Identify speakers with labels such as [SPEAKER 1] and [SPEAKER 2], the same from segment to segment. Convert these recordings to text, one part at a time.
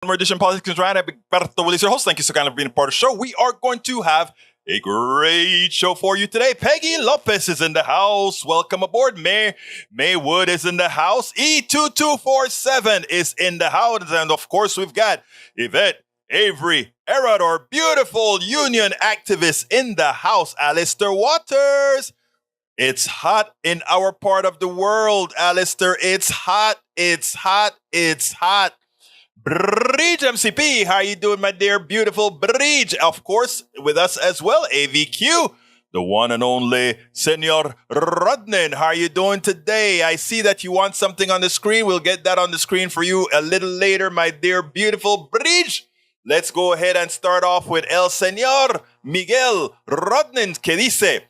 [SPEAKER 1] More edition of Politics Ryan. Berto Willis, your host. Thank you so kindly for being a part of the show. We are going to have a great show for you today. Peggy Lopez is in the house. Welcome aboard. May Wood is in the house. E2247 is in the house. And of course, we've got Yvette Avery Erador, beautiful union activist in the house. Alistair Waters. It's hot in our part of the world, Alistair. It's hot. It's hot. It's hot. Bridge MCP, how you doing, my dear, beautiful Bridge? Of course, with us as well, AVQ, the one and only Senor Rodnin. How are you doing today? I see that you want something on the screen. We'll get that on the screen for you a little later, my dear, beautiful Bridge. Let's go ahead and start off with El Senor Miguel Rodnin, que dice,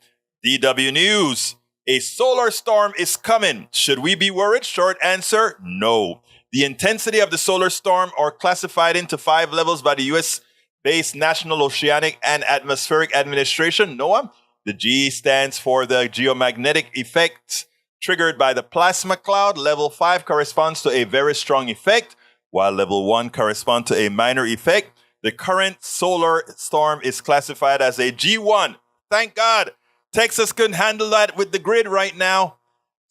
[SPEAKER 1] DW News, a solar storm is coming. Should we be worried? Short answer, no. The intensity of the solar storm are classified into 5 levels by the U.S.-based National Oceanic and Atmospheric Administration, NOAA. The G stands for the geomagnetic effects triggered by the plasma cloud. Level 5 corresponds to a very strong effect, while level 1 corresponds to a minor effect. The current solar storm is classified as a G1. Thank God. Texas couldn't handle that with the grid right now.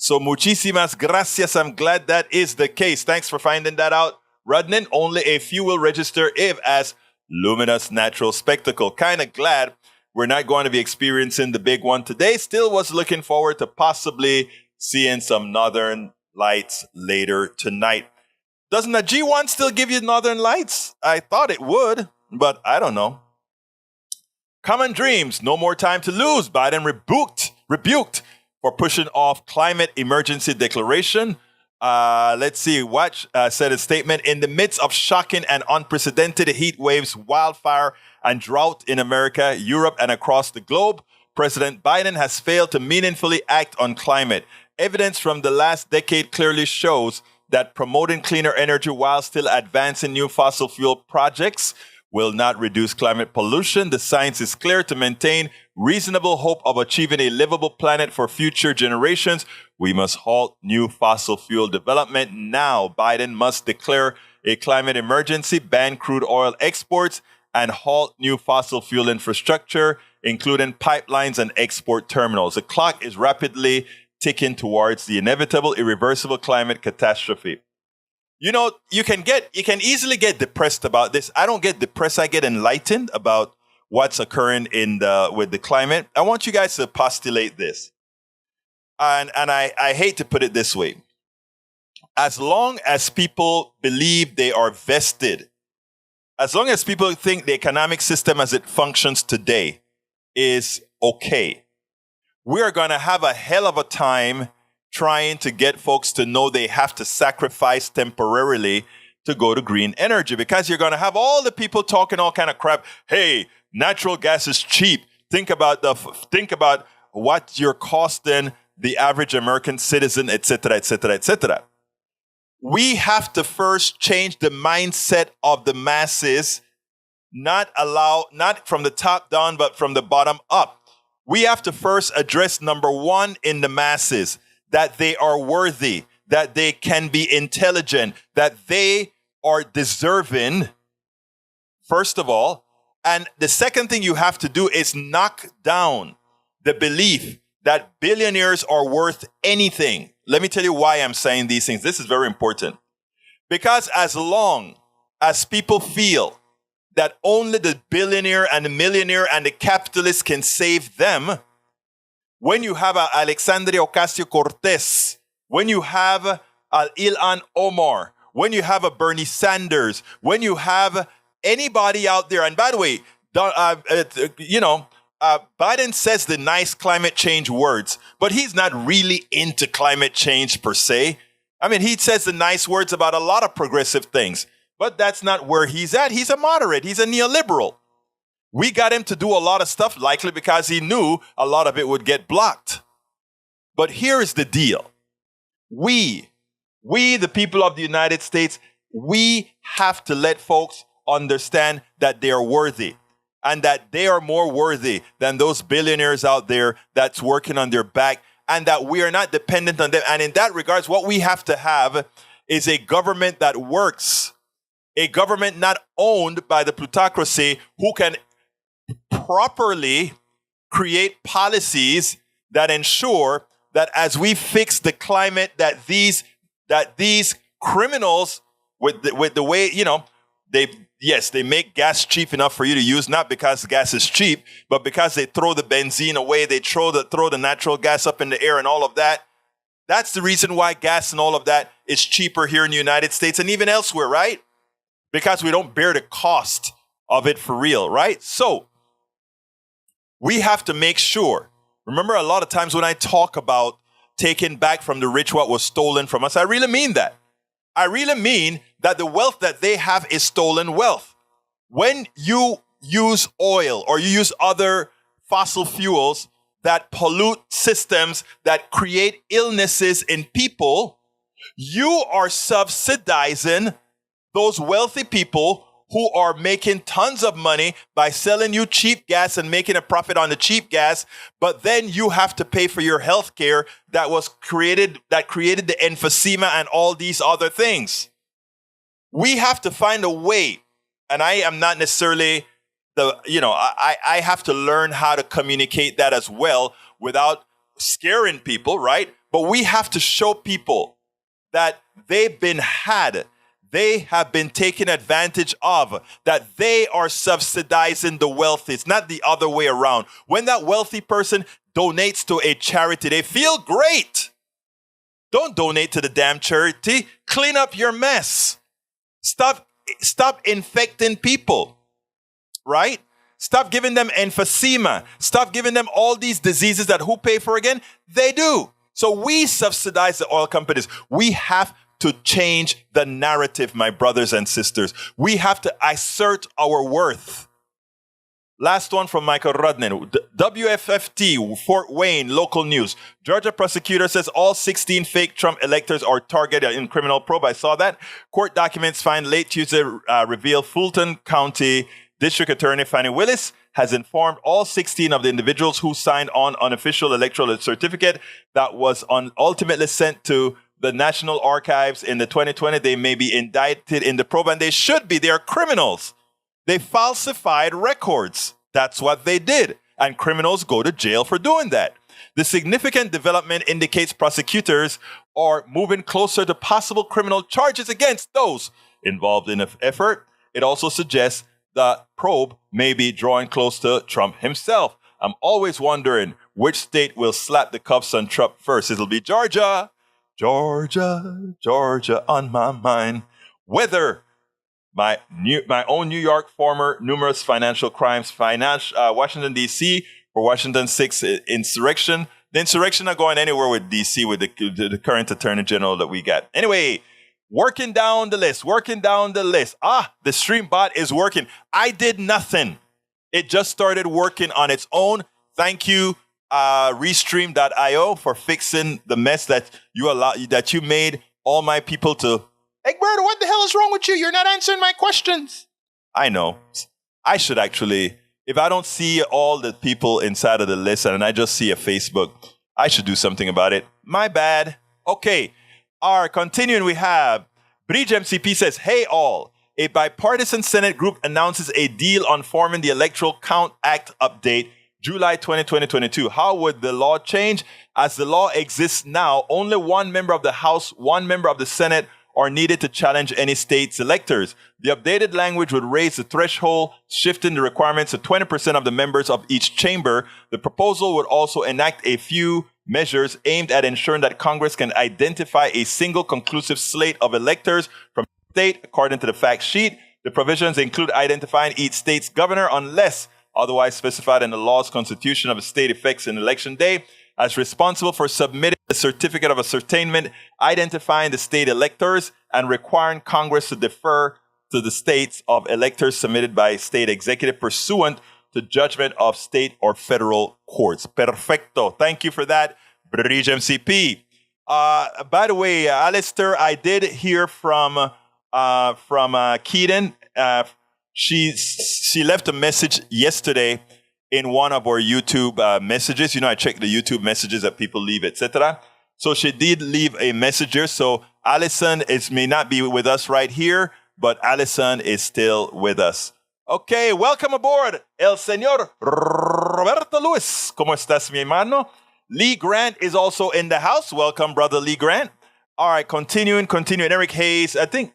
[SPEAKER 1] So muchísimas gracias. I'm glad that is the case. Thanks for finding that out. Rudnin, only a few will register if as luminous natural spectacle. Kind of glad we're not going to be experiencing the big one today. Still was looking forward to possibly seeing some northern lights later tonight. Doesn't the G1 still give you northern lights? I thought it would, but I don't know. Common dreams, no more time to lose. Biden rebuked for pushing off climate emergency declaration. Let's see. Watch said a statement. In the midst of shocking and unprecedented heat waves, wildfire, and drought in America, Europe, and across the globe, President Biden has failed to meaningfully act on climate. Evidence from the last decade clearly shows that promoting cleaner energy while still advancing new fossil fuel projects will not reduce climate pollution. The science is clear. To maintain reasonable hope of achieving a livable planet for future generations, we must halt new fossil fuel development now. Biden must declare a climate emergency, ban crude oil exports, and halt new fossil fuel infrastructure, including pipelines and export terminals. The clock is rapidly ticking towards the inevitable, irreversible climate catastrophe. You know, you can easily get depressed about this. I don't get depressed. I get enlightened about what's occurring with the climate. I want you guys to postulate this. And I hate to put it this way. As long as people believe they are vested, as long as people think the economic system as it functions today is okay, we are going to have a hell of a time trying to get folks to know they have to sacrifice temporarily to go to green energy, because you're going to have all the people talking all kind of crap. Hey, natural gas is cheap. Think about what you're costing the average American citizen, etc., etc., etc. We have to first change the mindset of the masses, not from the top down, but from the bottom up. We have to first address number one in the masses, that they are worthy, that they can be intelligent, that they are deserving, first of all. And the second thing you have to do is knock down the belief that billionaires are worth anything. Let me tell you why I'm saying these things. This is very important. Because as long as people feel that only the billionaire and the millionaire and the capitalist can save them, when you have Alexandria Ocasio-Cortez, when you have Ilhan Omar, when you have a Bernie Sanders, when you have anybody out there, and by the way, Biden says the nice climate change words, but he's not really into climate change per se. I mean, he says the nice words about a lot of progressive things, but that's not where he's at. He's a moderate. He's a neoliberal. We got him to do a lot of stuff, likely because he knew a lot of it would get blocked. But here is the deal. We, the people of the United States, we have to let folks understand that they are worthy, and that they are more worthy than those billionaires out there that's working on their back, and that we are not dependent on them. And in that regards, what we have to have is a government that works a government not owned by the plutocracy who can properly create policies that ensure that as we fix the climate, that these criminals with the way, they make gas cheap enough for you to use, not because gas is cheap, but because they throw the benzene away, they throw the natural gas up in the air and all of that. That's the reason why gas and all of that is cheaper here in the United States and even elsewhere, right? Because we don't bear the cost of it for real, right? So we have to make sure. Remember, a lot of times when I talk about taking back from the rich what was stolen from us, I really mean that. I really mean that the wealth that they have is stolen wealth. When you use oil or you use other fossil fuels that pollute systems, that create illnesses in people, you are subsidizing those wealthy people who are making tons of money by selling you cheap gas and making a profit on the cheap gas, but then you have to pay for your health care that created the emphysema and all these other things. We have to find a way, and I am not necessarily I have to learn how to communicate that as well without scaring people, right? But we have to show people that they've been had. They have been taken advantage of, that they are subsidizing the wealthy. It's not the other way around. When that wealthy person donates to a charity, they feel great. Don't donate to the damn charity. Clean up your mess. Stop infecting people, right? Stop giving them emphysema. Stop giving them all these diseases that who pay for again? They do. So we subsidize the oil companies. We have to change the narrative, my brothers and sisters. We have to assert our worth. Last one from Michael Rudnin. WFFT, Fort Wayne, local news. Georgia prosecutor says all 16 fake Trump electors are targeted in criminal probe. I saw that. Court documents find late Tuesday reveal Fulton County District Attorney Fannie Willis has informed all 16 of the individuals who signed on unofficial electoral certificate that was ultimately sent to the National Archives in the 2020. They may be indicted in the probe, and they should be. They are criminals. They falsified records. That's what they did. And criminals go to jail for doing that. The significant development indicates prosecutors are moving closer to possible criminal charges against those involved in the effort. It also suggests the probe may be drawing close to Trump himself. I'm always wondering which state will slap the cuffs on Trump first. It'll be Georgia. Georgia on my mind. Whether my own New York, former numerous financial crimes, Washington, D.C., for Washington 6 insurrection. The insurrection not going anywhere with D.C. with the current attorney general that we got. Anyway, working down the list. The stream bot is working. I did nothing. It just started working on its own. Thank you, Restream.io, for fixing the mess that you made all my people to. Egberto, what the hell is wrong with you? You're not answering my questions. I know. I should actually, if I don't see all the people inside of the list and I just see a Facebook, I should do something about it. My bad. Okay. Continuing, we have Bridge MCP says, hey all, a bipartisan Senate group announces a deal on forming the Electoral Count Act update, July 2022. How would the law change? As the law exists now, only one member of the House, one member of the Senate are needed to challenge any state's electors. The updated language would raise the threshold, shifting the requirements to 20% of the members of each chamber. The proposal would also enact a few measures aimed at ensuring that Congress can identify a single conclusive slate of electors from the state, according to the fact sheet. The provisions include identifying each state's governor unless otherwise specified in the law's constitution of a state effects in election day, as responsible for submitting a certificate of ascertainment, identifying the state electors, and requiring Congress to defer to the states of electors submitted by state executive pursuant to judgment of state or federal courts. Perfecto. Thank you for that, Bridge MCP. By the way, Alistair, I did hear from Keaton. She left a message yesterday in one of our YouTube messages. You know, I check the YouTube messages that people leave, etc. So she did leave a message here. So Allison may not be with us right here, but Allison is still with us. Okay, welcome aboard, el señor Roberto Luis. ¿Cómo estás, mi hermano? Lee Grant is also in the house. Welcome, brother Lee Grant. All right, continuing. Eric Hayes. I think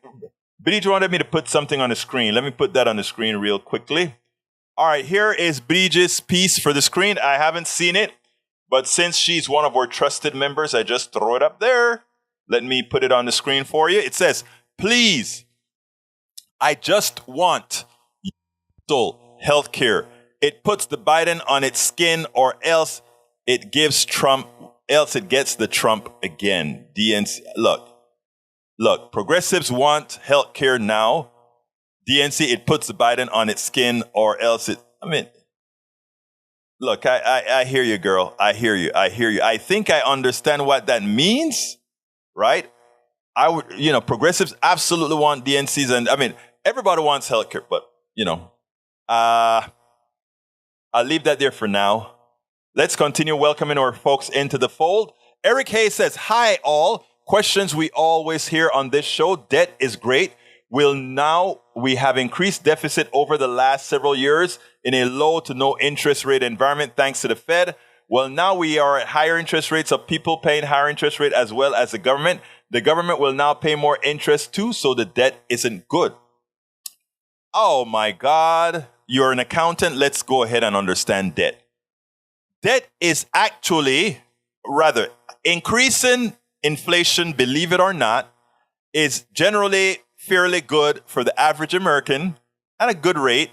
[SPEAKER 1] Bridge wanted me to put something on the screen. Let me put that on the screen real quickly. All right, here is Bridge's piece for the screen. I haven't seen it, but since she's one of our trusted members, I just throw it up there. Let me put it on the screen for you. It says, please, I just want universal health care. It puts the Biden on its skin, or else it gives Trump, else it gets the Trump again. DNC, look, progressives want health care now. DNC, it puts the Biden on its skin, or else it, look, I hear you, girl. I hear you. I think I understand what that means, right? Progressives absolutely want DNCs, and everybody wants healthcare, but, I'll leave that there for now. Let's continue welcoming our folks into the fold. Eric Hayes says, hi, all. Questions we always hear on this show. Debt is great. We have increased deficit over the last several years in a low to no interest rate environment thanks to the Fed. Well, now we are at higher interest rates of people paying higher interest rate as well as the government. The government will now pay more interest too, so the debt isn't good. Oh my God. You're an accountant. Let's go ahead and understand debt. Debt is actually, rather, increasing inflation, believe it or not, is generally fairly good for the average American at a good rate,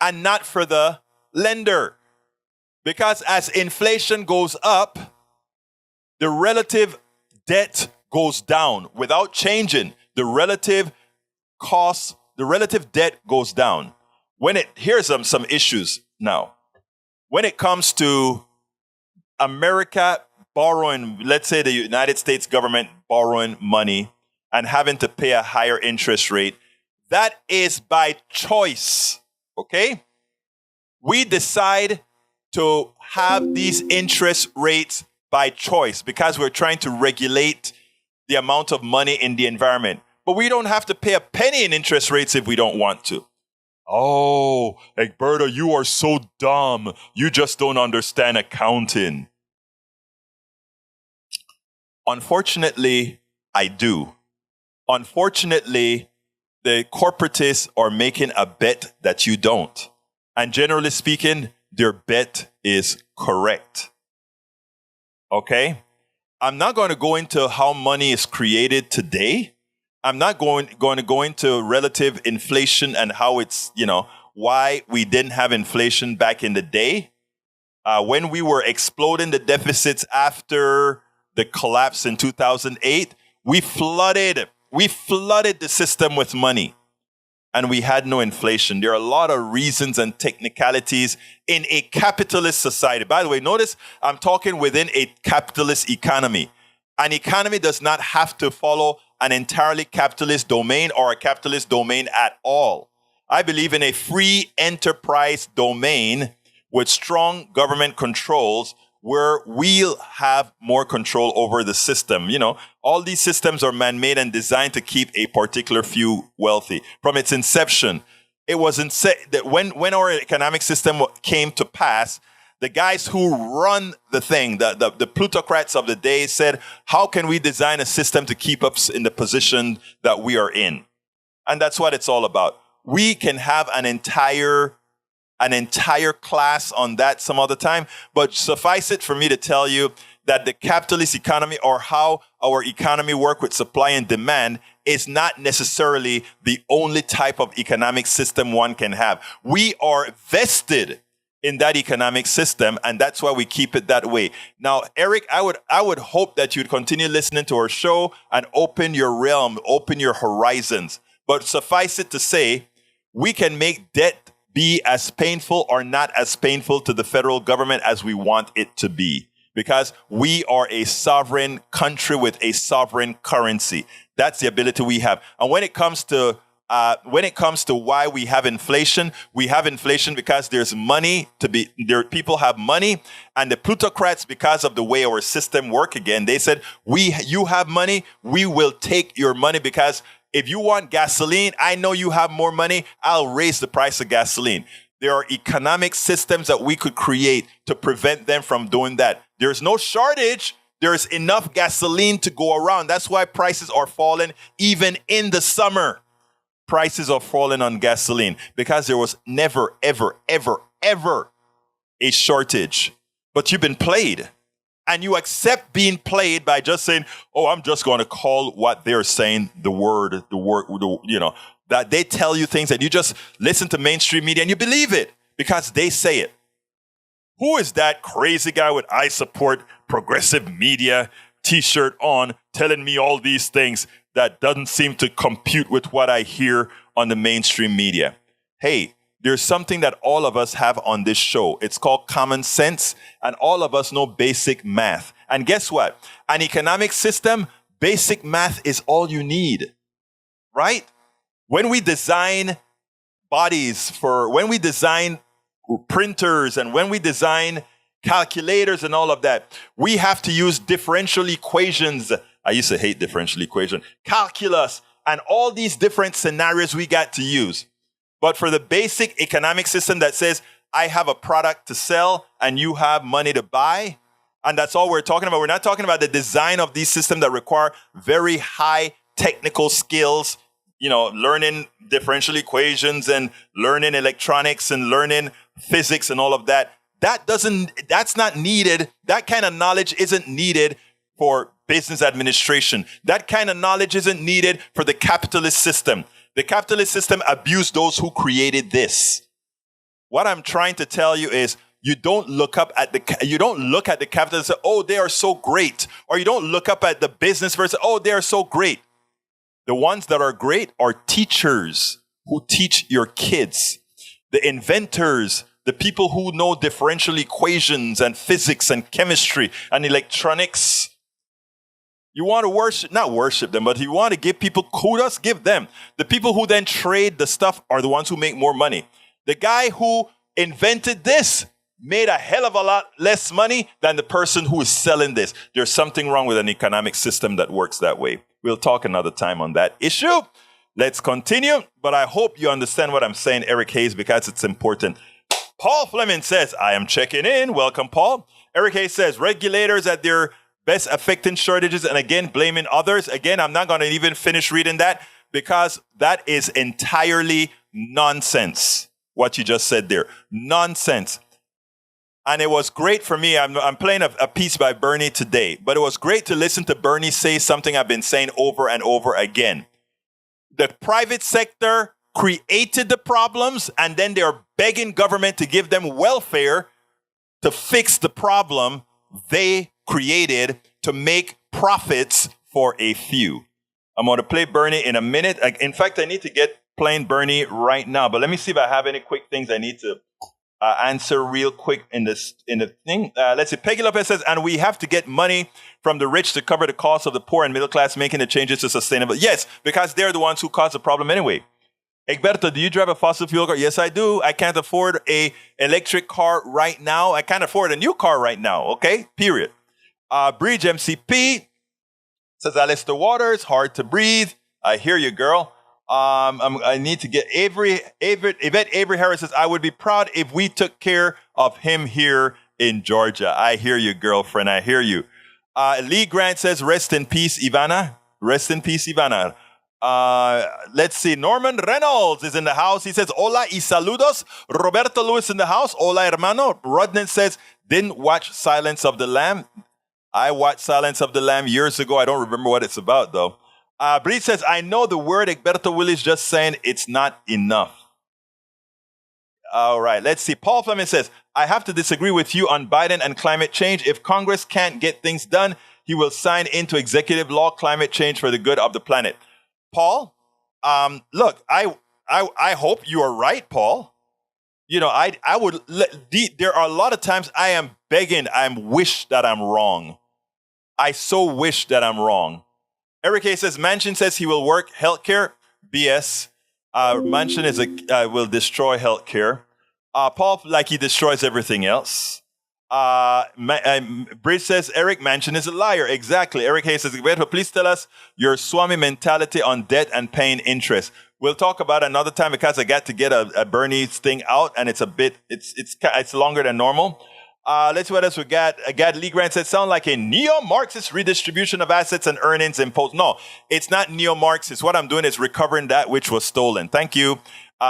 [SPEAKER 1] and not for the lender. Because as inflation goes up, the relative debt goes down without changing. The relative cost, the relative debt goes down. Here's some issues now. When it comes to America borrowing, let's say the United States government borrowing money and having to pay a higher interest rate, that is by choice, okay? We decide to have these interest rates by choice because we're trying to regulate the amount of money in the environment. But we don't have to pay a penny in interest rates if we don't want to. Oh, Egberta, you are so dumb. You just don't understand accounting. Unfortunately, I do. Unfortunately, the corporatists are making a bet that you don't. And generally speaking, their bet is correct. Okay? I'm not going to go into how money is created today. I'm not going to go into relative inflation and how it's, why we didn't have inflation back in the day. When we were exploding the deficits after the collapse in 2008, we flooded the system with money and we had no inflation. There are a lot of reasons and technicalities in a capitalist society. By the way, notice I'm talking within a capitalist economy. An economy does not have to follow an entirely capitalist domain or a capitalist domain at all. I believe in a free enterprise domain with strong government controls where we'll have more control over the system. All these systems are man-made and designed to keep a particular few wealthy. From its inception, it was that when our economic system came to pass, the guys who run the thing, the plutocrats of the day said, how can we design a system to keep us in the position that we are in? And that's what it's all about. We can have an entire class on that some other time, but suffice it for me to tell you that the capitalist economy, or how our economy works with supply and demand, is not necessarily the only type of economic system one can have. We are vested in that economic system, and that's why we keep it that way. Now, Eric, I would hope that you'd continue listening to our show and open your realm, open your horizons. But suffice it to say, we can make debt be as painful or not as painful to the federal government as we want it to be, because we are a sovereign country with a sovereign currency. That's the ability we have. And when it comes to why we have inflation because there's money people have money, and the plutocrats, because of the way our system work, again, they said, you have money, we will take your money, because if you want gasoline, I know you have more money, I'll raise the price of gasoline. There are economic systems that we could create to prevent them from doing that. There's no shortage. There's enough gasoline to go around. That's why prices are falling even in the summer. Prices are falling on gasoline because there was never, ever, ever, ever a shortage. But you've been played. And you accept being played by just saying, oh, I'm just going to call what they're saying the word, that they tell you things and you just listen to mainstream media and you believe it because they say it. Who is that crazy guy with I support progressive media t-shirt on telling me all these things that doesn't seem to compute with what I hear on the mainstream media? Hey, there's something that all of us have on this show. It's called common sense, and all of us know basic math. And guess what? An economic system, basic math is all you need, right? When we design when we design printers and when we design calculators and all of that, we have to use differential equations. I used to hate differential equation, calculus, and all these different scenarios we got to use. But for the basic economic system that says, I have a product to sell and you have money to buy, and that's all we're talking about. We're not talking about the design of these systems that require very high technical skills, learning differential equations and learning electronics and learning physics and all of that. That's not needed. That kind of knowledge isn't needed for business administration. That kind of knowledge isn't needed for the capitalist system. The capitalist system abused those who created this. What I'm trying to tell you is you don't look at the capitalists and say, oh, they are so great. Or you don't look up at the business person, oh, they are so great. The ones that are great are teachers who teach your kids. The inventors, the people who know differential equations and physics and chemistry and electronics. You want to not worship them, but you want to give people kudos, give them. The people who then trade the stuff are the ones who make more money. The guy who invented this made a hell of a lot less money than the person who is selling this. There's something wrong with an economic system that works that way. We'll talk another time on that issue. Let's continue, but I hope you understand what I'm saying, Eric Hayes, because it's important. Paul Fleming says, I am checking in. Welcome, Paul. Eric Hayes says, regulators at their best affecting shortages and again, blaming others. Again, I'm not going to even finish reading that because that is entirely nonsense. What you just said there. Nonsense. And it was great for me. I'm playing a piece by Bernie today, but it was great to listen to Bernie say something I've been saying over and over again. The private sector created the problems and then they're begging government to give them welfare to fix the problem they created to make profits for a few. I'm going to play Bernie in a minute. In fact, I need to get playing Bernie right now, but let me see if I have any quick things I need to answer real quick in the thing. Let's see. Peggy Lopez says, and we have to get money from the rich to cover the cost of the poor and middle class, making the changes to sustainable. Yes, because they're the ones who cause the problem anyway. Egberto, do you drive a fossil fuel car? Yes, I do. I can't afford a electric car right now. I can't afford a new car right now. Okay, period. Bridge MCP says, Alistair Waters, hard to breathe. I hear you, girl. I need to get Yvette Avery Harris says, I would be proud if we took care of him here in Georgia. I hear you, girlfriend. I hear you. Lee Grant says, rest in peace, Ivana. Rest in peace, Ivana. Let's see. Norman Reynolds is in the house. He says, hola y saludos. Roberto Lewis in the house. Hola, hermano. Rodnan says, didn't watch Silence of the Lamb. I watched Silence of the Lamb years ago. I don't remember what it's about, though. Bree says, I know the word Egberto Willis just saying it's not enough. All right, let's see. Paul Fleming says, I have to disagree with you on Biden and climate change. If Congress can't get things done, he will sign into executive law climate change for the good of the planet. Paul, look, I hope you are right, Paul. You know, there are a lot of times I am begging, wish that I'm wrong. I so wish that I'm wrong. Eric A. says, Manchin says he will work healthcare. BS. Manchin will destroy healthcare. Paul, like he destroys everything else. Bridge says Eric Manchin is a liar. Exactly. Eric Hayes says, "But please tell us your Swami mentality on debt and paying interest." We'll talk about it another time because I got to get a Bernie's thing out, and it's longer than normal. Let's see what else we got. Lee Grant said, "Sound like a neo-Marxist redistribution of assets and earnings imposed." No, it's not neo-Marxist. What I'm doing is recovering that which was stolen. Thank you.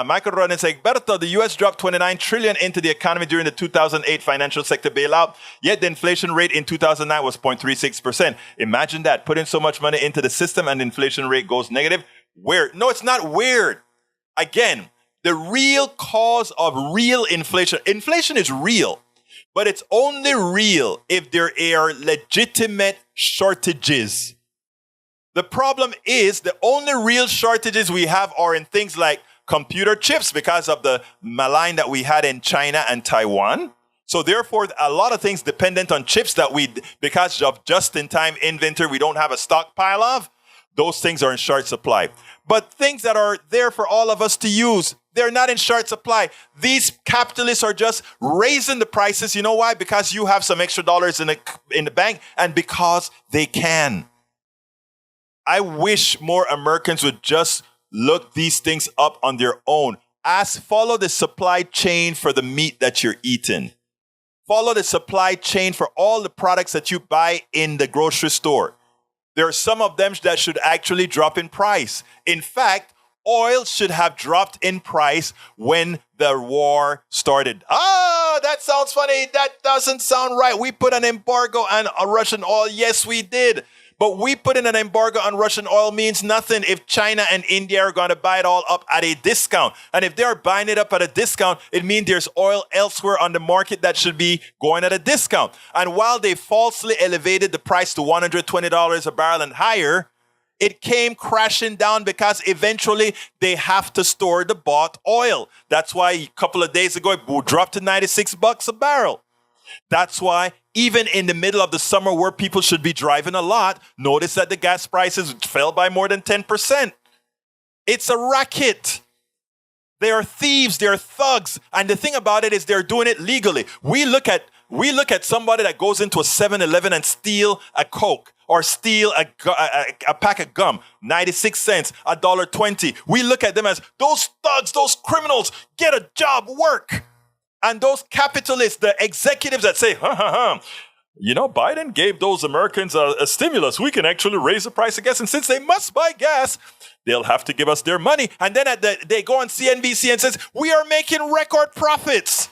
[SPEAKER 1] Michael Rodden said, "Berto, the U.S. dropped $29 trillion into the economy during the 2008 financial sector bailout, yet the inflation rate in 2009 was 0.36%. Imagine that, putting so much money into the system and the inflation rate goes negative. Weird. No, it's not weird. Again, the real cause of real inflation is real, but it's only real if there are legitimate shortages. The problem is the only real shortages we have are in things like computer chips because of the malign that we had in China and Taiwan. So therefore, a lot of things dependent on chips that because of just-in-time inventory, we don't have a stockpile of. Those things are in short supply. But things that are there for all of us to use, they're not in short supply. These capitalists are just raising the prices. You know why? Because you have some extra dollars in the bank and because they can. I wish more Americans would just look these things up on their own. Follow the supply chain for the meat that you're eating. Follow the supply chain for all the products that you buy in the grocery store. There are some of them that should actually drop in price. In fact, oil should have dropped in price when the war started. That sounds funny. That doesn't sound right. We put an embargo on Russian oil. Yes, we did. But we put in an embargo on Russian oil means nothing if China and India are going to buy it all up at a discount. And if they're buying it up at a discount, it means there's oil elsewhere on the market that should be going at a discount. And while they falsely elevated the price to $120 a barrel and higher, it came crashing down because eventually they have to store the bought oil. That's why a couple of days ago, it dropped to $96 a barrel. That's why even in the middle of the summer where people should be driving a lot, notice that the gas prices fell by more than 10%. It's a racket. They are thieves. They are thugs. And the thing about it is they're doing it legally. We look at somebody that goes into a 7-Eleven and steal a Coke or steal a pack of gum, 96 cents, $1.20. We look at them as those thugs, those criminals, get a job, work. And those capitalists, the executives that say, Biden gave those Americans a stimulus. We can actually raise the price of gas. And since they must buy gas, they'll have to give us their money. And then they go on CNBC and says, we are making record profits.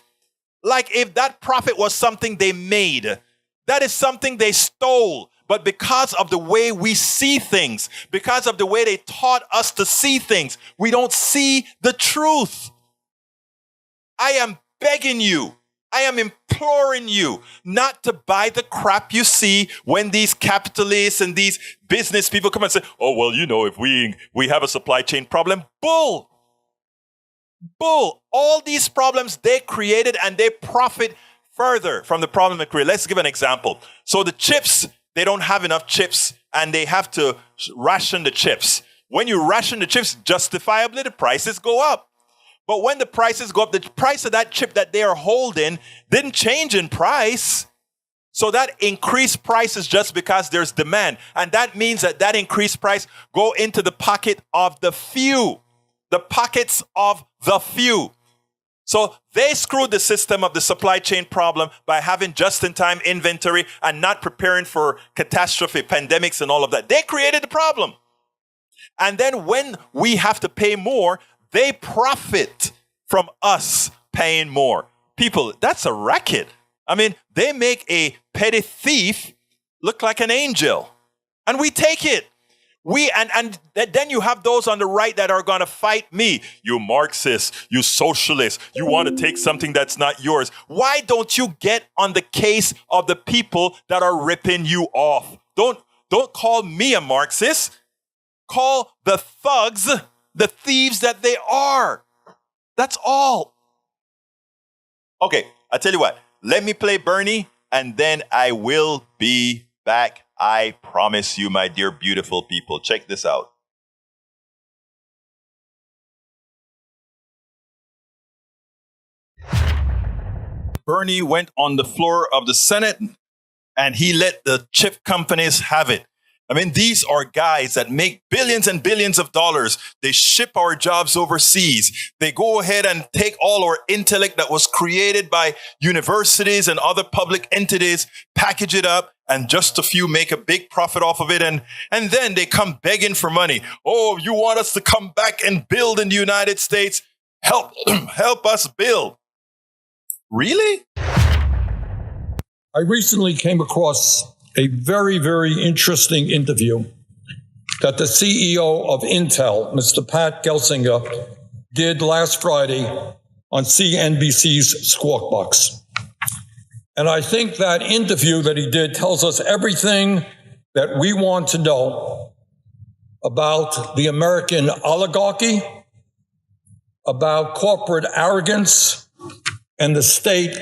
[SPEAKER 1] Like if that profit was something they made. That is something they stole. But because of the way we see things, because of the way they taught us to see things, we don't see the truth. I am begging you, I am imploring you not to buy the crap you see when these capitalists and these business people come and say, if we have a supply chain problem. Bull. All these problems they created and they profit further from the problem they created. Let's give an example. So the chips, they don't have enough chips and they have to ration the chips. When you ration the chips, justifiably the prices go up. But when the prices go up, the price of that chip that they are holding didn't change in price. So that increased price is just because there's demand. And that means that increased price go into the pocket of the few. The pockets of the few. So they screwed the system of the supply chain problem by having just-in-time inventory and not preparing for catastrophe, pandemics and all of that. They created the problem. And then when we have to pay more, they profit from us paying more. People, that's a racket. I mean, they make a petty thief look like an angel. And we take it. Then you have those on the right that are going to fight me. You Marxists, you socialists, you want to take something that's not yours. Why don't you get on the case of the people that are ripping you off? Don't call me a Marxist. Call the thugs the thieves that they are. That's all. Okay, I tell you what. Let me play Bernie, and then I will be back. I promise you, my dear beautiful people. Check this out. Bernie went on the floor of the Senate and he let the chip companies have it. I mean, these are guys that make billions and billions of dollars. They ship our jobs overseas. They go ahead and take all our intellect that was created by universities and other public entities, package it up, and just a few make a big profit off of it. And then they come begging for money. Oh, you want us to come back and build in the United States? Help us build. Really?
[SPEAKER 2] I recently came across a very, very interesting interview that the CEO of Intel, Mr. Pat Gelsinger, did last Friday on CNBC's Squawk Box. And I think that interview that he did tells us everything that we want to know about the American oligarchy, about corporate arrogance, and the state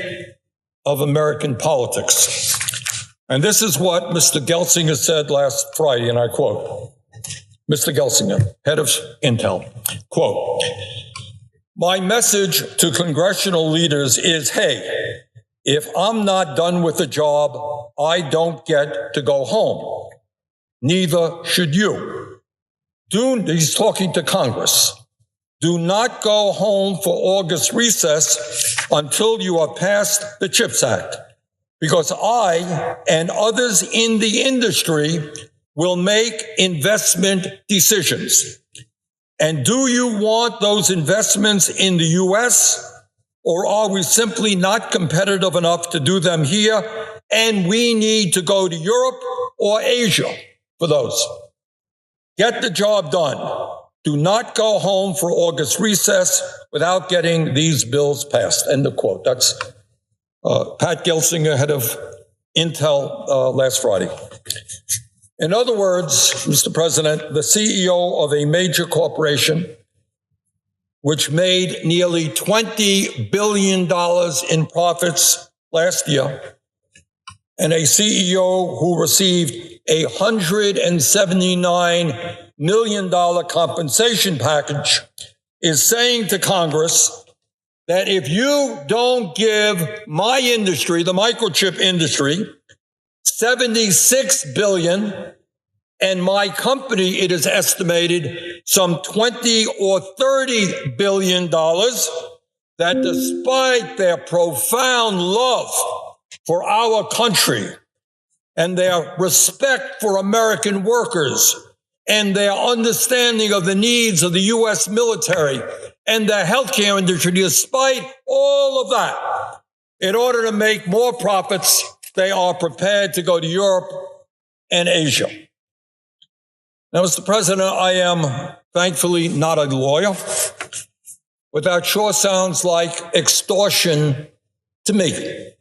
[SPEAKER 2] of American politics. And this is what Mr. Gelsinger said last Friday, and I quote, Mr. Gelsinger, head of Intel, quote, "My message to congressional leaders is, hey, if I'm not done with the job, I don't get to go home. Neither should you." He's talking to Congress. "Do not go home for August recess until you have passed the CHIPS Act, because I and others in the industry will make investment decisions. And do you want those investments in the U.S., or are we simply not competitive enough to do them here, and we need to go to Europe or Asia for those? Get the job done. Do not go home for August recess without getting these bills passed." End of quote. That's Pat Gelsinger, head of Intel, last Friday. In other words, Mr. President, the CEO of a major corporation, which made nearly $20 billion in profits last year, and a CEO who received a $179 million compensation package, is saying to Congress that if you don't give my industry, the microchip industry, $76 billion, and my company, it is estimated, some $20 or $30 billion, that despite their profound love for our country and their respect for American workers and their understanding of the needs of the U.S. military and the healthcare industry, despite all of that, in order to make more profits, they are prepared to go to Europe and Asia. Now, Mr. President, I am thankfully not a lawyer, but that sure sounds like extortion to me.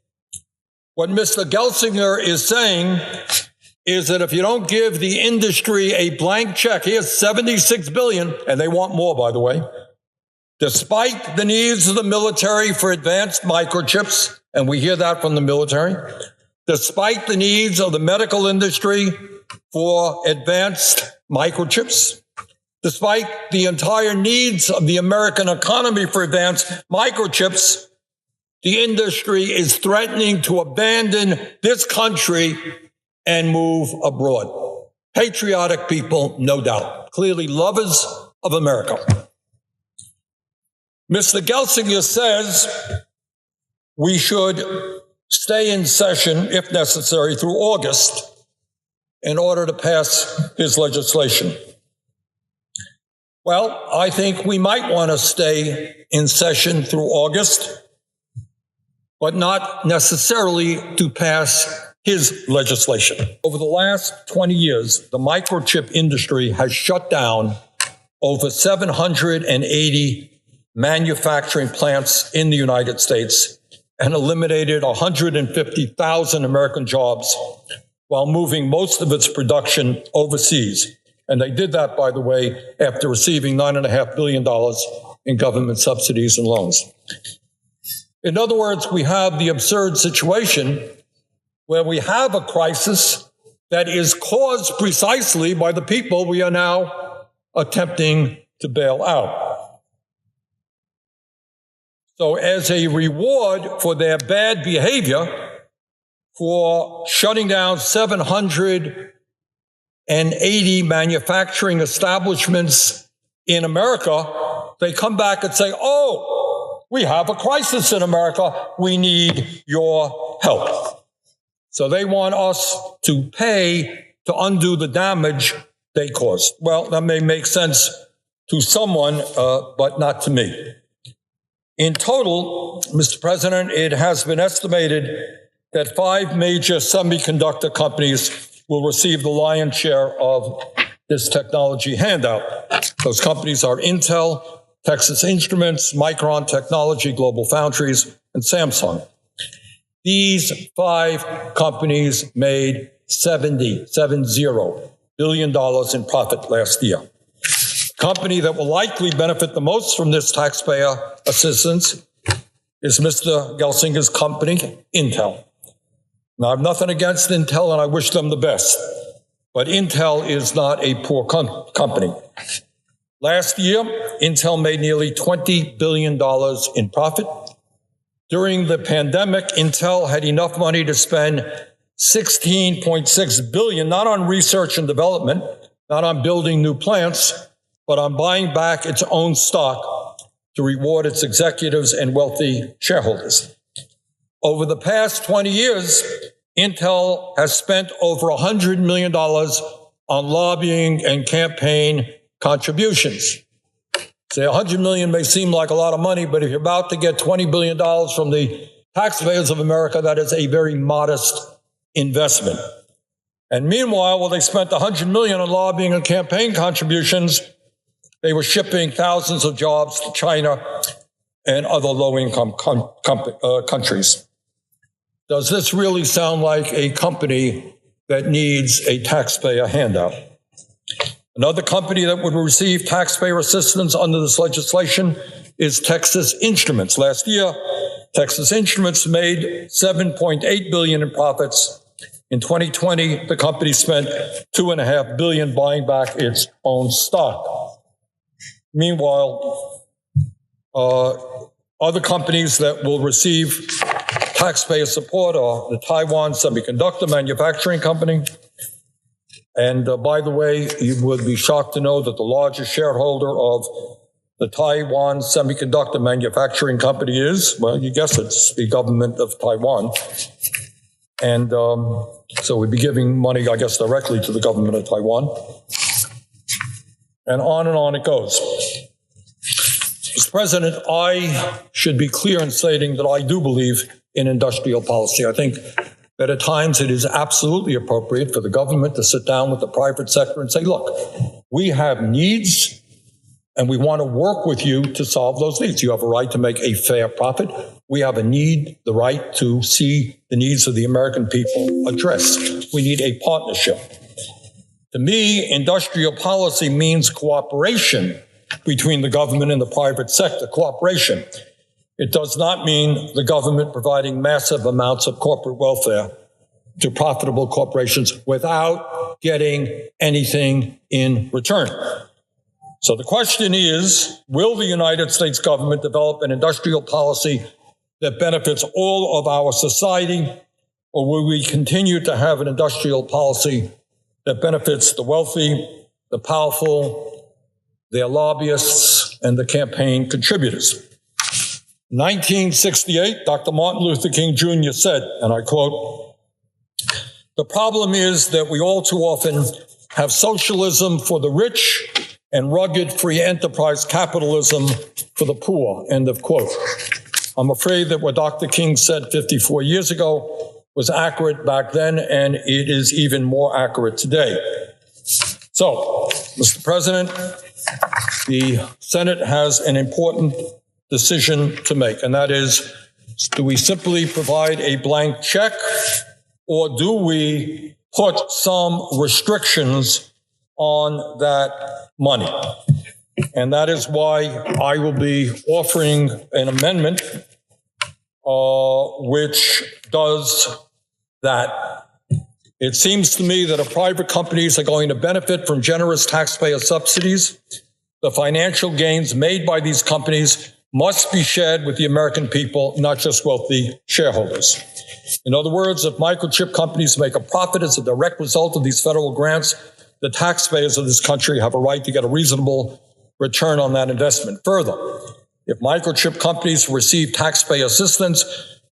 [SPEAKER 2] What Mr. Gelsinger is saying is that if you don't give the industry a blank check, here's $76 billion, and they want more, by the way, despite the needs of the military for advanced microchips, and we hear that from the military, despite the needs of the medical industry for advanced microchips, despite the entire needs of the American economy for advanced microchips, the industry is threatening to abandon this country and move abroad. Patriotic people, no doubt, clearly lovers of America. Mr. Gelsinger says we should stay in session, if necessary, through August in order to pass his legislation. Well, I think we might want to stay in session through August, but not necessarily to pass his legislation. Over the last 20 years, the microchip industry has shut down over 780 manufacturing plants in the United States and eliminated 150,000 American jobs while moving most of its production overseas. And they did that, by the way, after receiving $9.5 billion in government subsidies and loans. In other words, we have the absurd situation where we have a crisis that is caused precisely by the people we are now attempting to bail out. So as a reward for their bad behavior, for shutting down 780 manufacturing establishments in America, they come back and say, oh, we have a crisis in America. We need your help. So they want us to pay to undo the damage they caused. Well, that may make sense to someone, but not to me. In total, Mr. President, it has been estimated that 5 major semiconductor companies will receive the lion's share of this technology handout. Those companies are Intel, Texas Instruments, Micron Technology, Global Foundries, and Samsung. These 5 companies made $70 billion in profit last year. The company that will likely benefit the most from this taxpayer assistance is Mr. Gelsinger's company, Intel. Now, I have nothing against Intel, and I wish them the best, but Intel is not a poor company. Last year, Intel made nearly $20 billion in profit. During the pandemic, Intel had enough money to spend $16.6 billion, not on research and development, not on building new plants, but on buying back its own stock to reward its executives and wealthy shareholders. Over the past 20 years, Intel has spent over $100 million on lobbying and campaign contributions. Say $100 million may seem like a lot of money, but if you're about to get $20 billion from the taxpayers of America, that is a very modest investment. And meanwhile, while they spent $100 million on lobbying and campaign contributions, they were shipping thousands of jobs to China and other low-income countries. Does this really sound like a company that needs a taxpayer handout? Another company that would receive taxpayer assistance under this legislation is Texas Instruments. Last year, Texas Instruments made $7.8 billion in profits. In 2020, the company spent $2.5 billion buying back its own stock. Meanwhile, other companies that will receive taxpayer support are the Taiwan Semiconductor Manufacturing Company. And by the way, you would be shocked to know that the largest shareholder of the Taiwan Semiconductor Manufacturing Company is, well, you guessed it, it's the government of Taiwan. And so we'd be giving money, I guess, directly to the government of Taiwan. And on it goes. Mr. President, I should be clear in stating that I do believe in industrial policy. I think that at times it is absolutely appropriate for the government to sit down with the private sector and say, look, we have needs and we want to work with you to solve those needs. You have a right to make a fair profit. We have the right to see the needs of the American people addressed. We need a partnership. To me, industrial policy means cooperation between the government and the private sector, cooperation. It does not mean the government providing massive amounts of corporate welfare to profitable corporations without getting anything in return. So the question is, will the United States government develop an industrial policy that benefits all of our society, or will we continue to have an industrial policy that benefits the wealthy, the powerful, their lobbyists, and the campaign contributors? 1968, Dr. Martin Luther King Jr. said, and I quote, "The problem is that we all too often have socialism for the rich and rugged free enterprise capitalism for the poor," end of quote. I'm afraid that what Dr. King said 54 years ago was accurate back then, and it is even more accurate today. So, Mr. President, the Senate has an important decision to make, and that is, do we simply provide a blank check, or do we put some restrictions on that money? And that is why I will be offering an amendment which does that. It seems to me that if private companies are going to benefit from generous taxpayer subsidies, the financial gains made by these companies must be shared with the American people, not just wealthy shareholders. In other words, if microchip companies make a profit as a direct result of these federal grants, the taxpayers of this country have a right to get a reasonable return on that investment. Further, if microchip companies receive taxpayer assistance,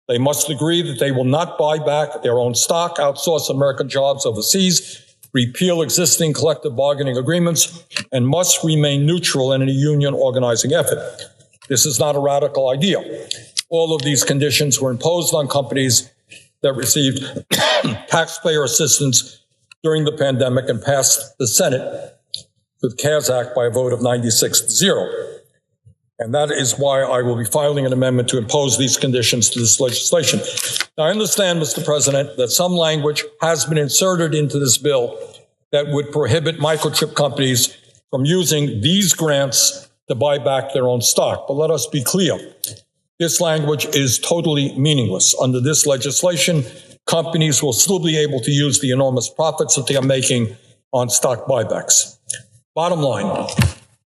[SPEAKER 2] they must agree that they will not buy back their own stock, outsource American jobs overseas, repeal existing collective bargaining agreements, and must remain neutral in any union organizing effort. This is not a radical idea. All of these conditions were imposed on companies that received taxpayer assistance during the pandemic and passed the Senate with CARES Act by a vote of 96-0. And that is why I will be filing an amendment to impose these conditions to this legislation. Now, I understand, Mr. President, that some language has been inserted into this bill that would prohibit microchip companies from using these grants to buy back their own stock. But let us be clear. This language is totally meaningless. Under this legislation, companies will still be able to use the enormous profits that they are making on stock buybacks. Bottom line,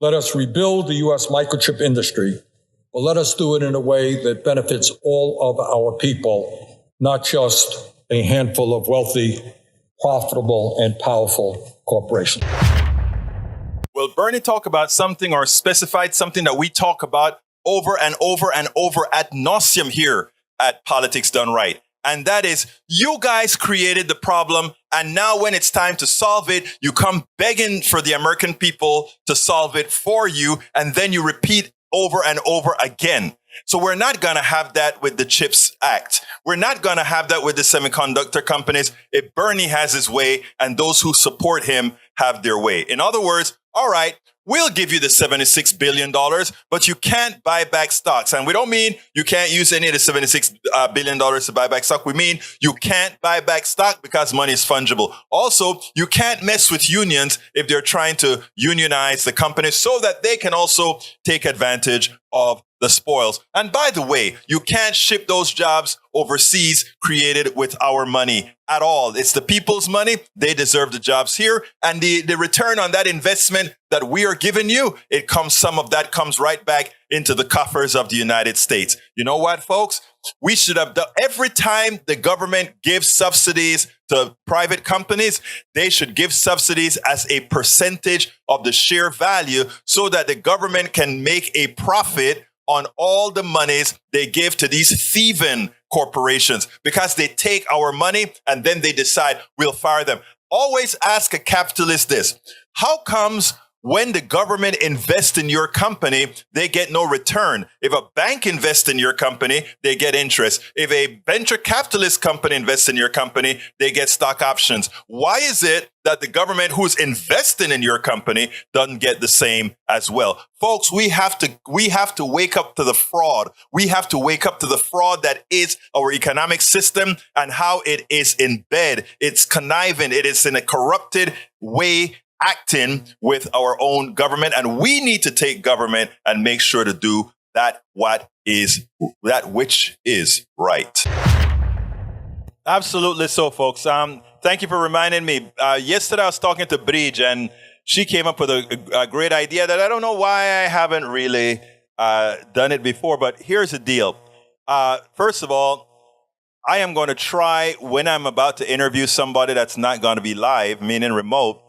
[SPEAKER 2] let us rebuild the U.S. microchip industry, but let us do it in a way that benefits all of our people, not just a handful of wealthy, profitable, and powerful corporations.
[SPEAKER 1] Well, Bernie talked about something or specified something that we talk about over and over and over ad nauseum here at Politics Done Right. And that is, you guys created the problem, and now when it's time to solve it, you come begging for the American people to solve it for you, and then you repeat over and over again. So we're not going to have that with the CHIPS Act. We're not going to have that with the semiconductor companies if Bernie has his way and those who support him have their way. In other words, all right, we'll give you the $76 billion, but you can't buy back stocks. And we don't mean you can't use any of the $76 billion to buy back stock. We mean you can't buy back stock because money is fungible. Also, you can't mess with unions if they're trying to unionize the companies so that they can also take advantage of the spoils. And by the way, you can't ship those jobs overseas created with our money at all. It's the people's money. They deserve the jobs here. And the return on that investment that we are giving you, some of that comes right back into the coffers of the United States. You know what, folks? We should have done every time the government gives subsidies to private companies, they should give subsidies as a percentage of the share value so that the government can make a profit on all the monies they give to these thieving corporations, because they take our money and then they decide we'll fire them. Always ask a capitalist this: how comes when the government invests in your company, they get no return? If a bank invests in your company, they get interest. If a venture capitalist company invests in your company, they get stock options. Why is it that the government who's investing in your company doesn't get the same as well? Folks, we have to wake up to the fraud. We have to wake up to the fraud that is our economic system and how it is in bed. It's conniving. It is in a corrupted way, acting with our own government, and we need to take government and make sure to do that which is right. Absolutely so, folks. Thank you for reminding me. Yesterday I was talking to Bridge, and she came up with a great idea that I don't know why I haven't really done it before, but here's the deal. First of all, I am going to try, when I'm about to interview somebody that's not going to be live, meaning remote,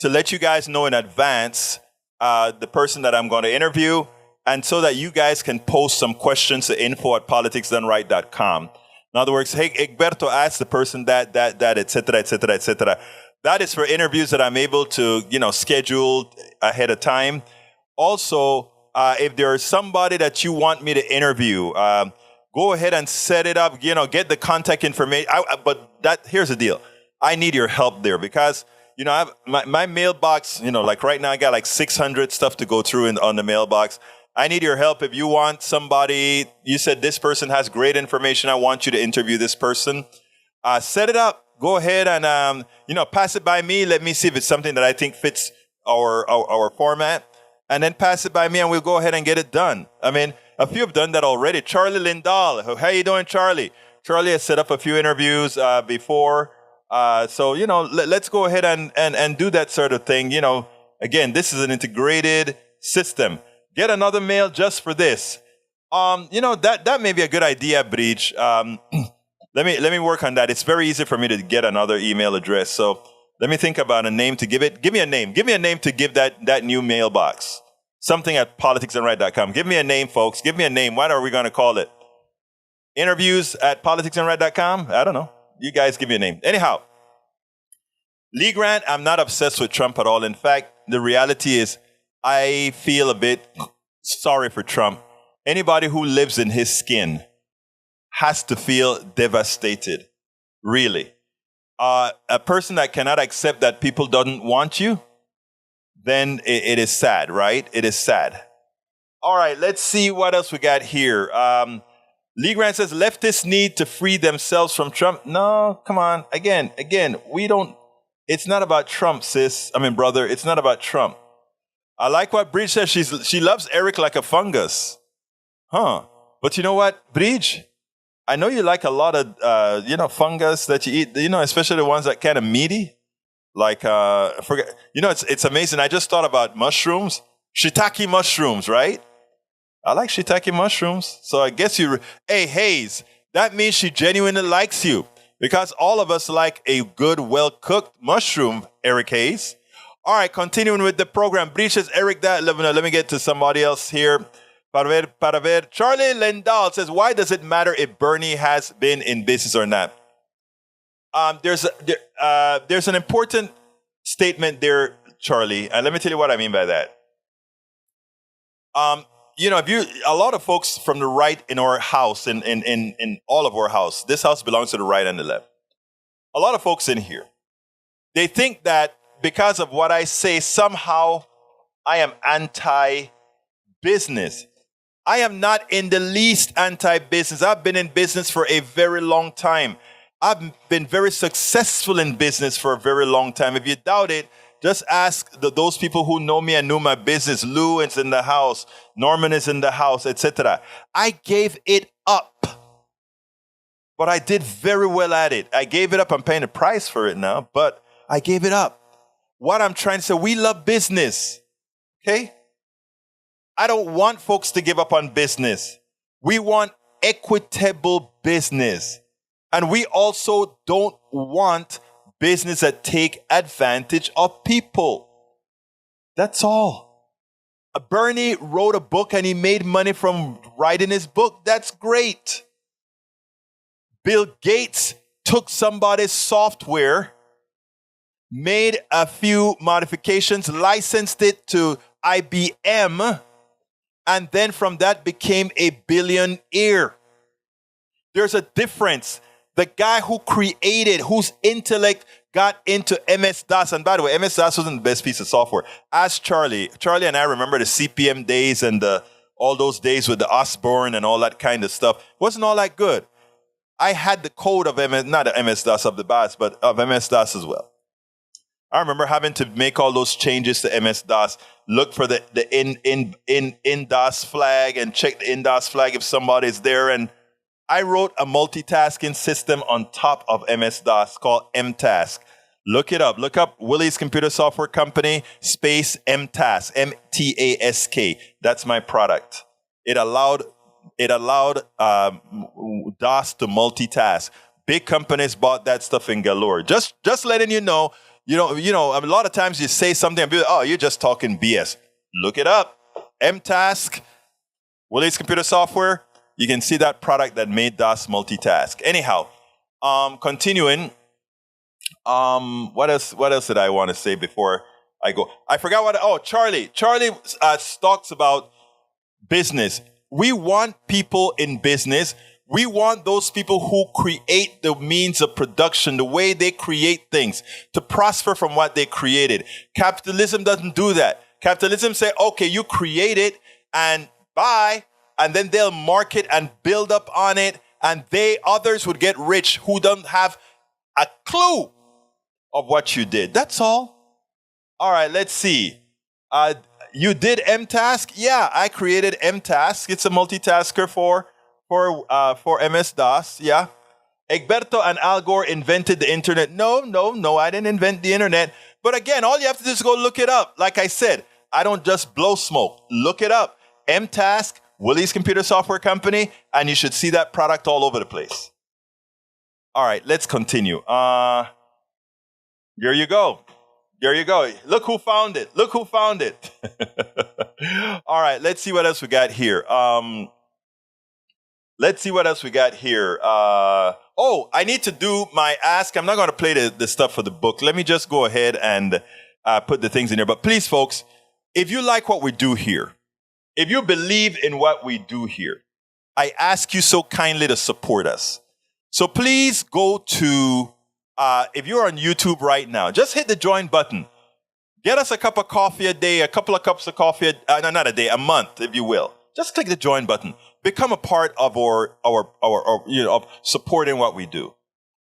[SPEAKER 1] to let you guys know in advance the person that I'm going to interview, and so that you guys can post some questions to info@politicsdoneright.com. In other words, hey, Egberto asked the person that, et cetera, et cetera, et cetera. That is for interviews that I'm able to, schedule ahead of time. Also, if there is somebody that you want me to interview, go ahead and set it up, get the contact information. Here's the deal. I need your help there because I have my mailbox, like right now I got like 600 stuff to go through on the mailbox. I need your help. If you want somebody, you said this person has great information, I want you to interview this person. Set it up. Go ahead and, pass it by me. Let me see if it's something that I think fits our format. And then pass it by me and we'll go ahead and get it done. I mean, a few have done that already. Charlie Lindahl. How you doing, Charlie? Charlie has set up a few interviews before. So, let's go ahead and do that sort of thing. Again, this is an integrated system. Get another mail just for this. That may be a good idea, Breach. Let me work on that. It's very easy for me to get another email address. So let me think about a name to give it. Give me a name. Give me a name to give that new mailbox. Something at politicsandright.com. Give me a name, folks. Give me a name. What are we going to call it? Interviews at politicsandright.com? I don't know. You guys give me a name. Anyhow, Lee Grant, I'm not obsessed with Trump at all. In fact, the reality is I feel a bit sorry for Trump. Anybody who lives in his skin has to feel devastated. Really. A person that cannot accept that people don't want you, then it is sad, right? It is sad. All right, let's see what else we got here. Lee Grant says leftists need to free themselves from Trump. No, come on. Again, we don't. It's not about Trump, sis. Brother, it's not about Trump. I like what Bridge says. She loves Eric like a fungus. Huh. But you know what, Bridge? I know you like a lot of, fungus that you eat, especially the ones that kind of meaty. Like, forget. It's amazing. I just thought about mushrooms. Shiitake mushrooms, right? I like shiitake mushrooms. So I guess hey, Hayes, that means she genuinely likes you. Because all of us like a good, well-cooked mushroom, Eric Hayes. All right, continuing with the program. Breaches, Eric, let me get to somebody else here. Para ver. Charlie Lendal says, why does it matter if Bernie has been in business or not? There's an important statement there, Charlie, and let me tell you what I mean by that. A lot of folks from the right in our house, in all of our house, this house belongs to the right and the left. A lot of folks in here, they think that because of what I say, somehow I am anti-business. I am not in the least anti-business. I've been in business for a very long time. I've been very successful in business for a very long time. If you doubt it, just ask those people who know me and knew my business. Lou is in the house. Norman is in the house, etc. I gave it up. But I did very well at it. I gave it up. I'm paying a price for it now, but I gave it up. What I'm trying to say, we love business. Okay? I don't want folks to give up on business. We want equitable business. And we also don't want business that take advantage of people. That's all. Bernie wrote a book and he made money from writing his book. That's great. Bill Gates took somebody's software, made a few modifications, licensed it to IBM, and then from that became a billionaire. There's a difference. The guy who created, whose intellect got into MS-DOS, and by the way, MS-DOS wasn't the best piece of software. Ask Charlie. Charlie and I remember the CPM days and all those days with the Osborne and all that kind of stuff. Wasn't all that good. I had the code of not the MS-DOS of the BOS, but of MS-DOS as well. I remember having to make all those changes to MS-DOS, look for the in-DOS flag and check the in-DOS flag if somebody's there. And I wrote a multitasking system on top of MS-DOS called MTask. Look it up. Look up Willie's Computer Software Company, space MTask, M-T-A-S-K. That's my product. It allowed DOS to multitask. Big companies bought that stuff in galore. Just letting you know, a lot of times you say something and be like, oh, you're just talking BS. Look it up. MTask, Willie's Computer Software. You can see that product that made DOS multitask. Anyhow, continuing. What else did I want to say before I go? I forgot Charlie. Charlie talks about business. We want people in business. We want those people who create the means of production, the way they create things, to prosper from what they created. Capitalism doesn't do that. Capitalism say, okay, you create it and buy, and then they'll market and build up on it, and others would get rich who don't have a clue of what you did. That's all. All right, let's see. You did MTask? Yeah, I created MTask. It's a multitasker for MS-DOS. Yeah. Egberto and Al Gore invented the internet. No, I didn't invent the internet. But again, all you have to do is go look it up. Like I said, I don't just blow smoke. Look it up. MTask Willie's Computer Software Company, and you should see that product all over the place. All right, let's continue. There you go. There you go. Look who found it. Look who found it. All right, let's see what else we got here. Let's see what else we got here. I need to do my ask. I'm not going to play the stuff for the book. Let me just go ahead and put the things in here. But please, folks, if you like what we do here, if you believe in what we do here, I ask you so kindly to support us. So please go to, if you're on YouTube right now, just hit the join button. Get us a cup of coffee a day, a couple of cups of coffee, not a day, a month, if you will. Just click the join button. Become a part of our of supporting what we do.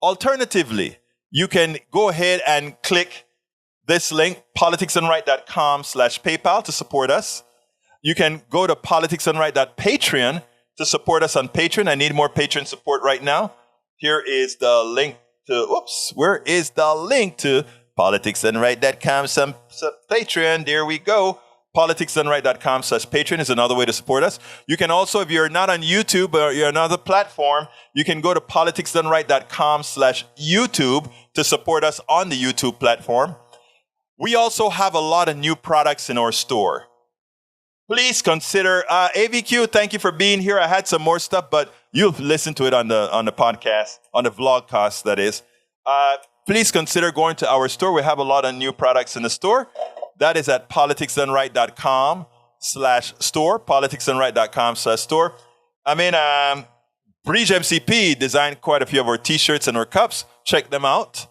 [SPEAKER 1] Alternatively, you can go ahead and click this link, politicsandright.com/PayPal to support us. You can go to politicsandright.patreon to support us on Patreon. I need more Patreon support right now. Here is the link to, where is the link to politicsandright.com Patreon? There we go. politicsandright.com/Patreon is another way to support us. You can also, if you're not on YouTube or you're on another platform, you can go to politicsandright.com/YouTube to support us on the YouTube platform. We also have a lot of new products in our store. Please consider, AVQ, thank you for being here. I had some more stuff, but you'll listen to it on the podcast, on the vlogcast, that is. Please consider going to our store. We have a lot of new products in the store. That is at politicsandright.com/store, politicsandright.com/store. I mean, Bridge MCP designed quite a few of our t-shirts and our cups. Check them out.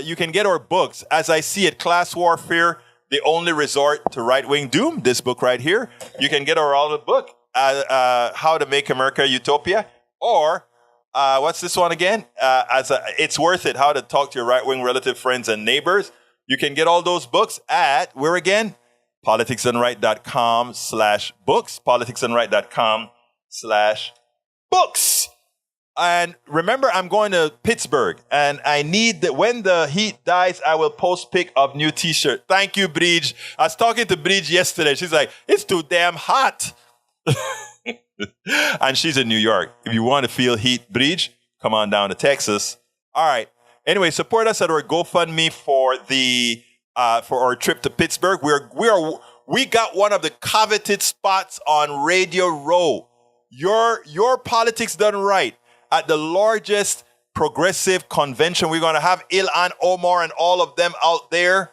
[SPEAKER 1] You can get our books. As I See It, Class Warfare, The Only Resort to Right-Wing Doom, this book right here. You can get our other book, How to Make America Utopia, or what's this one again? It's Worth It, How to Talk to Your Right-Wing Relative Friends and Neighbors. You can get all those books at, where again? politicsandright.com/books, politicsandright.com/books. And remember, I'm going to Pittsburgh, and I need that when the heat dies, I will post pic of new t-shirt. Thank you, Bridge. I was talking to Bridge yesterday. She's like, it's too damn hot. And she's in New York. If you want to feel heat, Bridge, come on down to Texas. All right. Anyway, support us at our GoFundMe for our trip to Pittsburgh. We got one of the coveted spots on Radio Row. Your politics done right. At the largest progressive convention we're going to have, Ilhan Omar and all of them out there.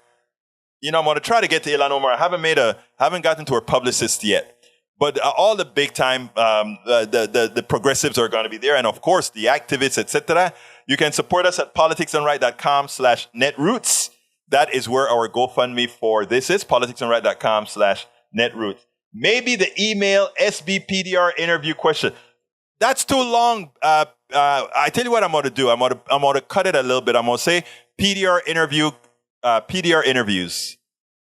[SPEAKER 1] You know, I'm going to try to get to Ilhan Omar. I haven't gotten to her publicist yet. But all the big time, the progressives are going to be there. And of course, the activists, etc. You can support us at politicsandright.com/netroots. That is where our GoFundMe for this is, politicsandright.com/netroots. Maybe the email SBPDR interview question. That's too long. I tell you what I'm going to do. I'm going to cut it a little bit. I'm going to say PDR interviews.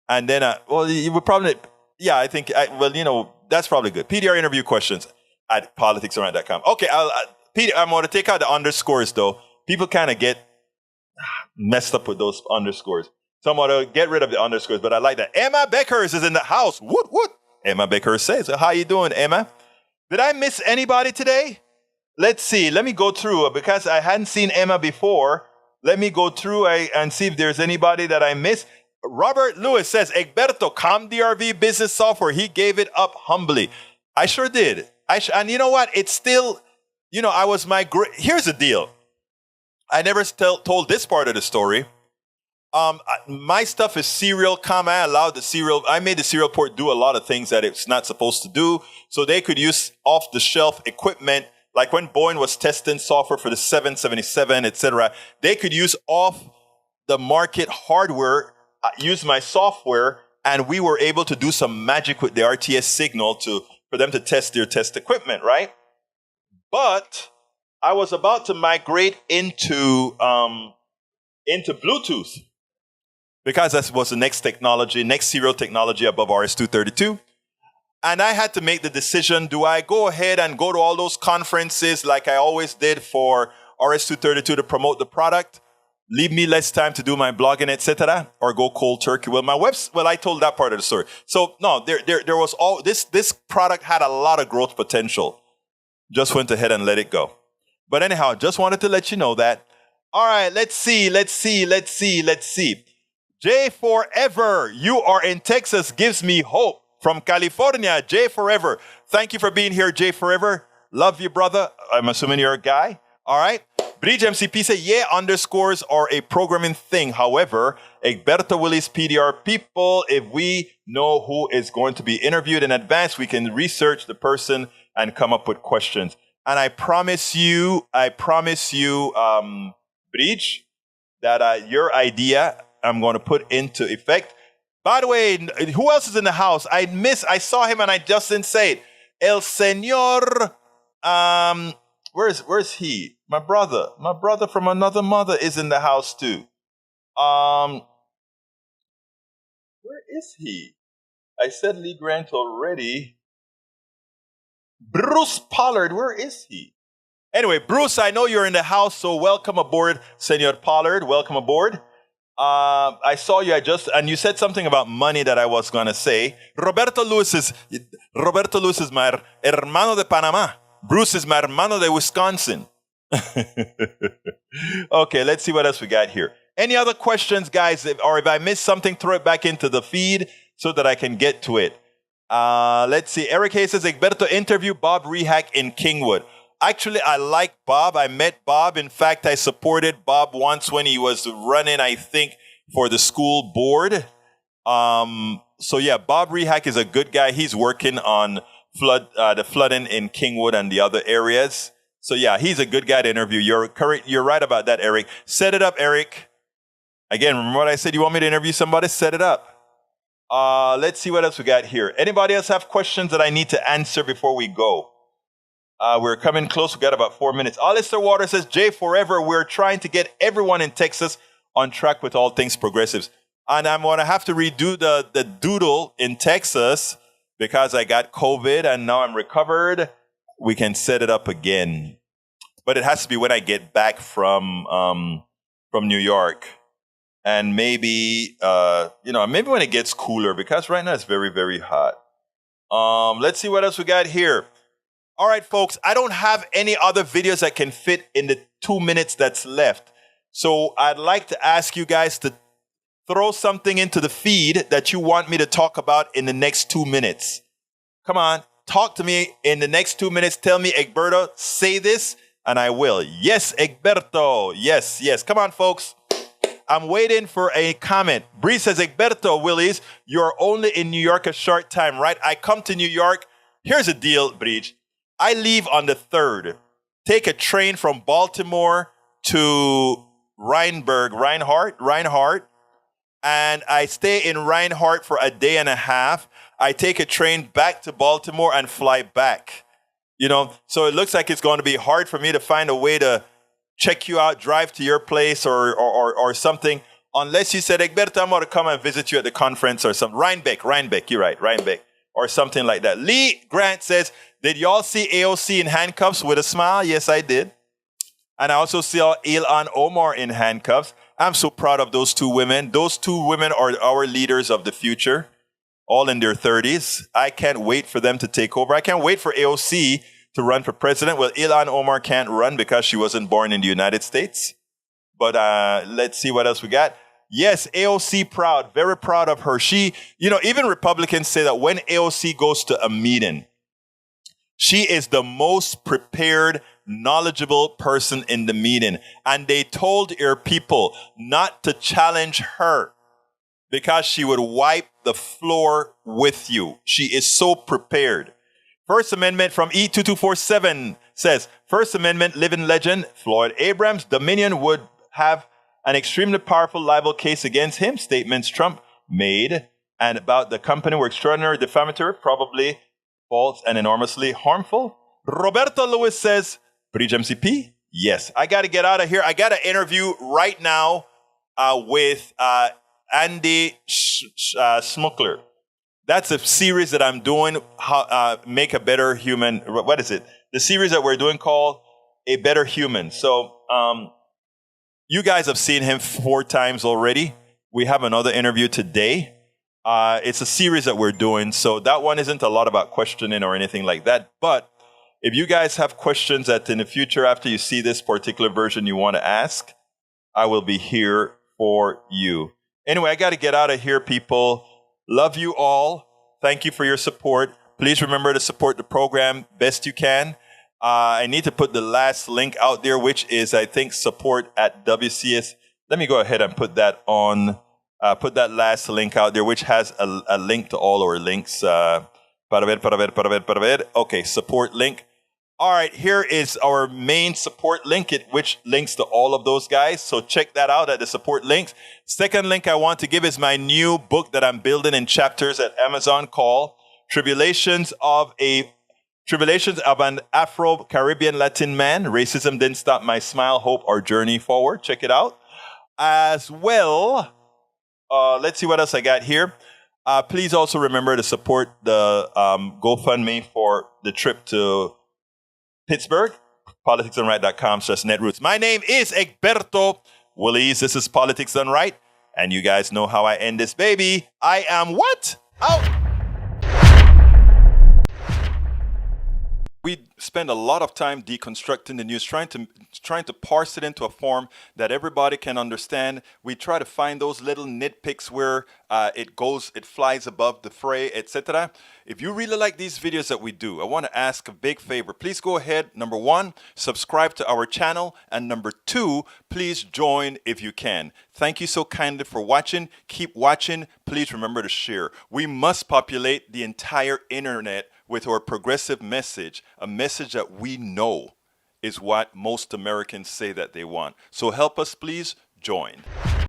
[SPEAKER 1] And then, you would probably, yeah, I think, that's probably good. PDR interview questions at politicsandright.com. Okay, I'm going to take out the underscores, though. People kind of get messed up with those underscores. So I'm going to get rid of the underscores, but I like that. Emma Beckers is in the house. Woot, woot. Emma Beckers says, how you doing, Emma? Did I miss anybody today? Let's see. Let me go through, because I hadn't seen Emma before. Let me go through and see if there's anybody that I missed. Robert Lewis says, Egberto, ComDRV business software. He gave it up humbly. I sure did. And you know what? It's still, here's the deal. I never told this part of the story. My stuff is serial comm. I made the serial port do a lot of things that it's not supposed to do. So they could use off-the-shelf equipment. Like when Boeing was testing software for the 777, etc., they could use off-the-market hardware, use my software, and we were able to do some magic with the RTS signal for them to test their test equipment, right? But I was about to migrate into Bluetooth, because that was the next serial technology above RS-232. And I had to make the decision, do I go ahead and go to all those conferences like I always did for RS-232 to promote the product? leave me less time to do my blogging, etc., or go cold turkey. Well, I told that part of the story. So no, there was all this product had a lot of growth potential. Just went ahead and let it go. But anyhow, just wanted to let you know that. All right, let's see. Jay Forever, you are in Texas, gives me hope. From California, Jay Forever. Thank you for being here, Jay Forever. Love you, brother. I'm assuming you're a guy. All right. Bridge MCP say, yeah, underscores are a programming thing. However, Egberto Willis PDR people, if we know who is going to be interviewed in advance, we can research the person and come up with questions. And I promise you, Bridge, that your idea I'm going to put into effect. By the way, who else is in the house? I saw him and I just didn't say it. El Señor, where's he? My brother from another mother is in the house too. Where is he? I said Lee Grant already. Bruce Pollard, where is he? Anyway, Bruce, I know you're in the house, so welcome aboard, Señor Pollard. Welcome aboard. I saw you, and you said something about money that I was going to say. Roberto Luis is my hermano de Panama. Bruce is my hermano de Wisconsin. Okay, let's see what else we got here. Any other questions, guys? Or if I missed something, throw it back into the feed so that I can get to it. Let's see. Eric Hayes says, Egberto interview Bob Rehack in Kingwood. Actually, I like Bob. I met Bob. In fact, I supported Bob once when he was running, I think, for the school board. So yeah, Bob Rehack is a good guy. He's working on the flooding in Kingwood and the other areas. So yeah, he's a good guy to interview. You're right about that, Eric. Set it up, Eric. Again, remember what I said? You want me to interview somebody? Set it up. Let's see what else we got here. Anybody else have questions that I need to answer before we go? We're coming close. We got about 4 minutes. Alistair Water says, Jay Forever, we're trying to get everyone in Texas on track with all things progressives. And I'm going to have to redo the doodle in Texas because I got COVID and now I'm recovered. We can set it up again. But it has to be when I get back from New York. And maybe, maybe when it gets cooler because right now it's very, very hot. Let's see what else we got here. All right, folks, I don't have any other videos that can fit in the 2 minutes that's left. So I'd like to ask you guys to throw something into the feed that you want me to talk about in the next 2 minutes. Come on, talk to me in the next 2 minutes. Tell me, Egberto, say this, and I will. Yes, Egberto. Yes. Come on, folks. I'm waiting for a comment. Bree says, Egberto Willis, you're only in New York a short time, right? I come to New York. Here's the deal, Breach. I leave on the 3rd, take a train from Baltimore to Reinhardt, and I stay in Reinhardt for a day and a half. I take a train back to Baltimore and fly back. So it looks like it's going to be hard for me to find a way to check you out, drive to your place or something, unless you said, Egberto, I'm going to come and visit you at the conference or something. Rhinebeck, you're right, Rhinebeck, or something like that. Lee Grant says, did y'all see AOC in handcuffs with a smile? Yes, I did. And I also saw Ilhan Omar in handcuffs. I'm so proud of those two women. Those two women are our leaders of the future, all in their 30s. I can't wait for them to take over. I can't wait for AOC to run for president. Well, Ilhan Omar can't run because she wasn't born in the United States. But let's see what else we got. Yes, AOC proud, very proud of her. She, even Republicans say that when AOC goes to a meeting, she is the most prepared, knowledgeable person in the meeting. And they told your people not to challenge her because she would wipe the floor with you. She is so prepared. First Amendment from E2247 says, First Amendment living legend Floyd Abrams, Dominion would have an extremely powerful libel case against him. Statements Trump made and about the company were extraordinary, defamatory, probably false and enormously harmful. Roberto Lewis says, Bridge MCP? Yes. I got to get out of here. I got an interview right now with Andy Schmuckler. That's a series that I'm doing, Make a Better Human. What is it? The series that we're doing called A Better Human. So You guys have seen him 4 times already. We have another interview today. It's a series that we're doing, so that one isn't a lot about questioning or anything like that. But if you guys have questions that in the future, after you see this particular version, you want to ask, I will be here for you. Anyway, I got to get out of here, people. Love you all. Thank you for your support. Please remember to support the program best you can. I need to put the last link out there, which is, I think, support at WCS. Let me go ahead and put that on, put that last link out there, which has a link to all our links. Okay, support link. All right, here is our main support link, which links to all of those guys. So check that out at the support links. Second link I want to give is my new book that I'm building in chapters at Amazon called Tribulations of an Afro-Caribbean Latin Man. Racism Didn't Stop My Smile, Hope, Our Journey Forward. Check it out. As well, let's see what else I got here. Please also remember to support the GoFundMe for the trip to Pittsburgh. politicsdoneright.com/netroots. My name is Egberto Willies. This is Politics Done Right. And you guys know how I end this baby. I am what? Out. We spend a lot of time deconstructing the news, trying to parse it into a form that everybody can understand. We try to find those little nitpicks where it flies above the fray, etc. If you really like these videos that we do, I want to ask a big favor. Please go ahead, number 1, subscribe to our channel, and number 2, please join if you can. Thank you so kindly for watching. Keep watching. Please remember to share. We must populate the entire internet with our progressive message, a message that we know is what most Americans say that they want. So help us, please join.